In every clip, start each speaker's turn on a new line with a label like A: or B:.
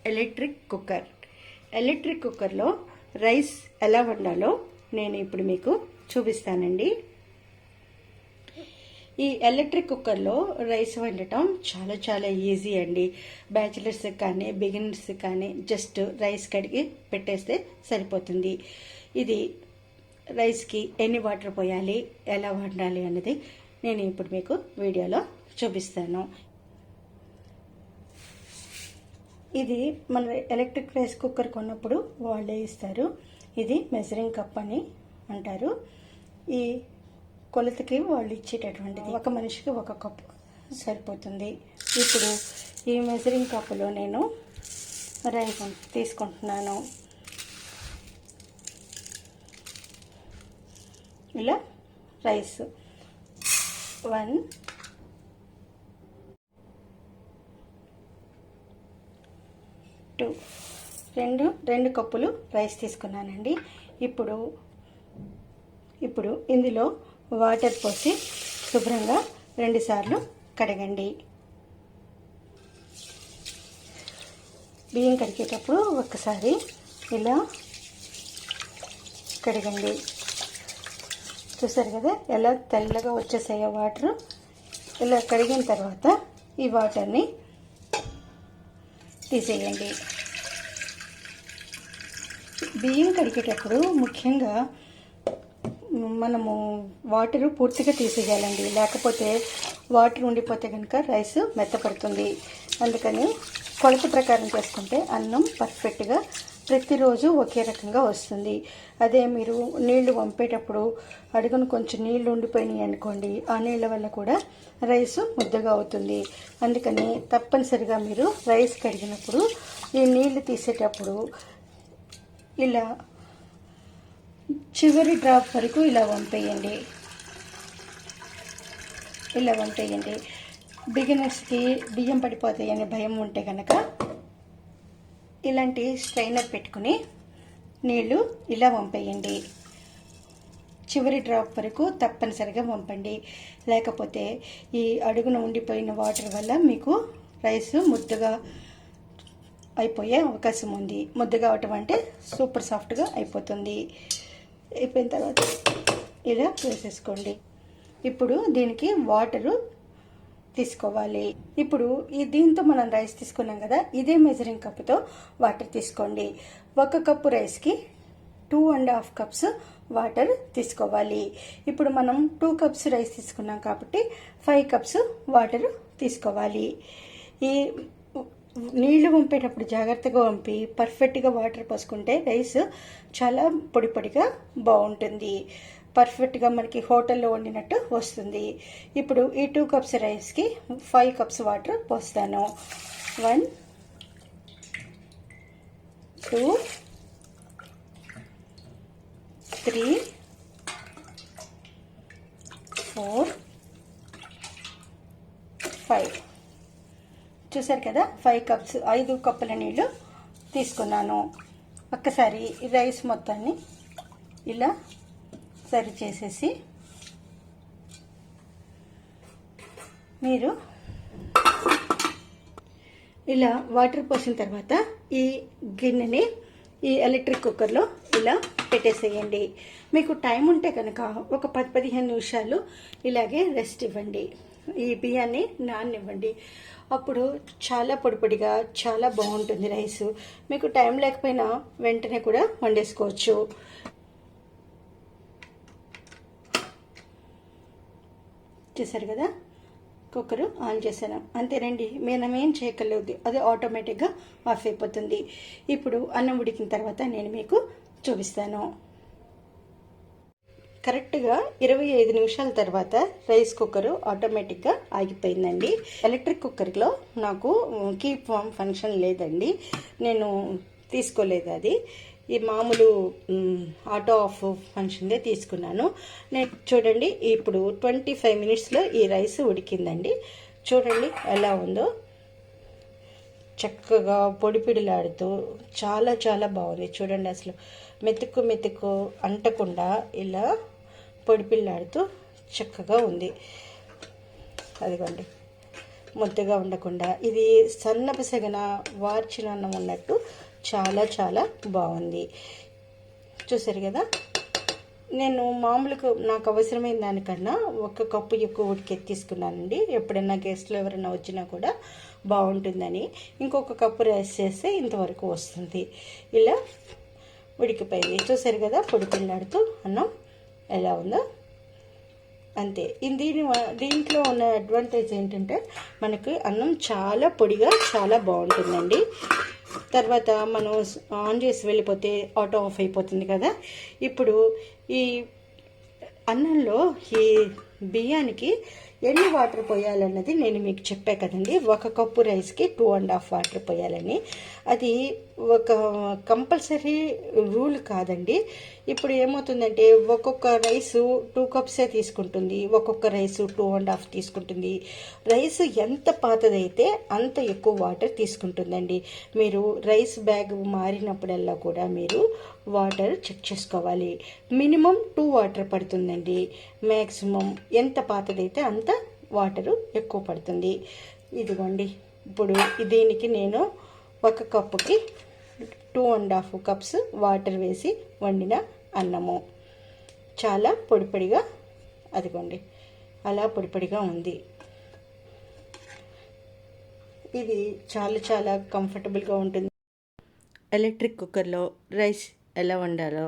A: Electric cooker. Electric కుక్కర్లో rice ఎలా వండాలో నేను ఇప్పుడు మీకు చూపిస్తానండి. ఈ ఎలక్ట్రిక్ కుక్కర్లో రైస్ వండటం చాలా ఈజీ అండి. బ్యాచిలర్స్ కానీ బిగినర్స్ కానీ జస్ట్ రైస్ కడిగి పెట్టేస్తే సరిపోతుంది. ఇది రైస్కి ఎన్ని వాటర్ పోయాలి, ఎలా వండాలి అన్నది నేను ఇప్పుడు మీకు వీడియోలో చూపిస్తాను. ఇది మన ఎలక్ట్రిక్ రైస్ కుక్కర్ కొన్నప్పుడు వాళ్ళే ఇస్తారు. ఇది మెజరింగ్ కప్ అని అంటారు. ఈ కొలతకి వాళ్ళు ఇచ్చేటటువంటిది. ఒక మనిషికి ఒక కప్పు సరిపోతుంది. ఇప్పుడు ఈ మెజరింగ్ కప్పులో నేను రైస్ తీసుకుంటున్నాను. ఇలా రైస్ 1 2 రెండు కప్పులు రైస్ తీసుకున్నానండి. ఇప్పుడు ఇందులో వాటర్ పోసి శుభ్రంగా 2 సార్లు కడగండి. బియ్యం కడిగేటప్పుడు ఒక్కసారి ఇలా కడగండి. చూసారు కదా ఎలా తెల్లగా వచ్చేసాయో వాటర్. ఇలా కడిగిన తర్వాత ఈ వాటర్ని తీసేయండి. బియ్యం కడిగేటప్పుడు ముఖ్యంగా మనము వాటర్ పూర్తిగా తీసేయాలండి. లేకపోతే వాటర్ ఉండిపోతే కనుక రైస్ మెత్తపడుతుంది. అందుకని కొలత ప్రకారం చేసుకుంటే అన్నం పర్ఫెక్ట్గా ప్రతిరోజు ఒకే రకంగా వస్తుంది. అదే మీరు నీళ్లు వంపేటప్పుడు అడుగున కొంచెం నీళ్లు ఉండిపోయినాయి అనుకోండి, ఆ నీళ్ళ వల్ల కూడా రైస్ ముద్దగా అవుతుంది. అందుకని తప్పనిసరిగా మీరు రైస్ కడిగినప్పుడు ఈ నీళ్లు తీసేటప్పుడు ఇలా చివరి డ్రాప్ వరకు ఇలా వంపేయండి. బిగినర్స్కి బియ్యం పడిపోతాయనే భయం ఉంటే కనుక ఇలాంటి స్ట్రైనర్ పెట్టుకుని నీళ్లు ఇలా వంపేయండి. చివరి డ్రాప్ వరకు తప్పనిసరిగా వంపండి. లేకపోతే ఈ అడుగున ఉండిపోయిన వాటర్ వల్ల మీకు రైస్ ముద్దగా అయిపోయే అవకాశం ఉంది. ముద్దగా అవటం అంటే సూపర్ సాఫ్ట్గా అయిపోతుంది. అయిపోయిన తర్వాత ఇలా వేసేసుకోండి. ఇప్పుడు దీనికి వాటరు తీసుకోవాలి. ఇప్పుడు దీంతో మనం రైస్ తీసుకున్నాం కదా, ఇదే మెజరింగ్ కప్పుతో వాటర్ తీసుకోండి. 1 కప్పు రైస్కి 2.5 కప్స్ వాటర్ తీసుకోవాలి. ఇప్పుడు మనం 2 కప్స్ రైస్ తీసుకున్నాం కాబట్టి 5 కప్స్ వాటర్ తీసుకోవాలి. ఈ నీళ్లు వంపేటప్పుడు జాగ్రత్తగా వంపి పర్ఫెక్ట్గా వాటర్ పోసుకుంటే రైస్ చాలా పొడిగా బాగుంటుంది. పర్ఫెక్ట్గా మనకి హోటల్లో వండినట్టు వస్తుంది. ఇప్పుడు ఈ 2 కప్స్ రైస్కి 5 కప్స్ వాటర్ పోస్తాను. 1 2 3 4 5. చూసారు కదా, 5 కప్పుల నీళ్ళు తీసుకున్నాను. ఒక్కసారి ఈ రైస్ మొత్తాన్ని ఇలా సరి చేసేసి మీరు ఇలా వాటర్ పోసిన తర్వాత ఈ గిన్నెని ఈ ఎలక్ట్రిక్ కుక్కర్లో ఇలా పెట్టేసేయండి. మీకు టైం ఉంటే కనుక ఒక 10-15 నిమిషాలు ఇలాగే రెస్ట్ ఇవ్వండి. ఈ బియ్యాన్ని నాననివ్వండి. అప్పుడు చాలా పొడిగా చాలా బాగుంటుంది రైస్. మీకు టైం లేకపోయినా వెంటనే కూడా వండేసుకోవచ్చు. చూసారు కదా, కుక్కరు ఆన్ చేశాను. అంతేనండి, మేమేం చేయగలదు, అది ఆటోమేటిక్గా ఆఫ్ అయిపోతుంది. ఇప్పుడు అన్నం ఉడికిన తర్వాత నేను మీకు చూపిస్తాను. కరెక్ట్గా 25 నిమిషాల తర్వాత రైస్ కుక్కరు ఆటోమేటిక్గా ఆగిపోయిందండి. ఎలక్ట్రిక్ కుక్కర్లో నాకు కీప్ వార్మ్ ఫంక్షన్ లేదండి, నేను తీసుకోలేదు. అది ఈ మామూలు ఆటో ఆఫ్ ఫంక్షన్దే తీసుకున్నాను నేను. చూడండి, ఇప్పుడు 25 మినిట్స్లో ఈ రైస్ ఉడికిందండి. చూడండి ఎలా ఉందో, చక్కగా పొడిపిడిలాడుతూ చాలా బాగుంది. చూడండి, అసలు మెతుకు అంటకుండా ఇలా పొడిపిల్లాడుతూ చక్కగా ఉంది. అదిగోండి, ముద్దగా ఉండకుండా ఇది సన్నపు సెగన వార్చిన అన్నం ఉన్నట్టు చాలా చాలా బాగుంది. చూసారు కదా, నేను మామూలుగా నాకు అవసరమైన దానికన్నా 1 కప్పు ఎక్కువ తీసుకున్నానండి. ఎప్పుడైనా గెస్ట్లు ఎవరైనా వచ్చినా కూడా బాగుంటుందని. ఇంకొక కప్పు రైస్ చేస్తే ఇంతవరకు వస్తుంది. ఇలా ఉడికిపోయింది. చూసారు కదా, పొడిపిల్లాడుతూ అన్నం ఎలా ఉందో. అంతే. దీంట్లో ఉన్న అడ్వాంటేజ్ ఏంటంటే మనకు అన్నం చాలా పొడిగా చాలా బాగుంటుందండి. తర్వాత మనం ఆన్ చేసి వెళ్ళిపోతే ఆటో ఆఫ్ అయిపోతుంది కదా. ఇప్పుడు ఈ అన్నంలో ఈ బియ్యానికి ఎన్ని వాటర్ పోయాలన్నది నేను మీకు చెప్పా కదండి. 1 కప్పు రైస్కి 2.5 వాటర్ పోయాలని. అది ఒక కంపల్సరీ రూల్ కాదండి. ఇప్పుడు ఏమవుతుందంటే ఒక్కొక్క రైసు 2 కప్సే తీసుకుంటుంది, ఒక్కొక్క రైసు 2.5 తీసుకుంటుంది. రైస్ ఎంత పాతదైతే అంత ఎక్కువ వాటర్ తీసుకుంటుందండి. మీరు రైస్ బ్యాగ్ మారినప్పుడల్లా కూడా మీరు వాటర్ చెక్ చేసుకోవాలి. మినిమం 2 వాటర్ పడుతుందండి. మ్యాక్సిమం ఎంత పాతదైతే అంత వాటరు ఎక్కువ పడుతుంది. ఇదిగోండి, ఇప్పుడు దీనికి నేను 1 కప్పుకి 2.5 కప్స్ వాటర్ వేసి వండిన అన్నము. చాలా పొడిగా, అదిగోండి అలా పొడిగా ఉంది. ఇది చాలా చాలా కంఫర్టబుల్గా ఉంటుంది. ఎలక్ట్రిక్ కుక్కర్లో రైస్ ఎలా వండాలో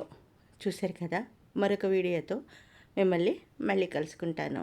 A: చూశారు కదా. మరొక వీడియోతో మిమ్మల్ని మళ్ళీ కలుసుకుంటాను.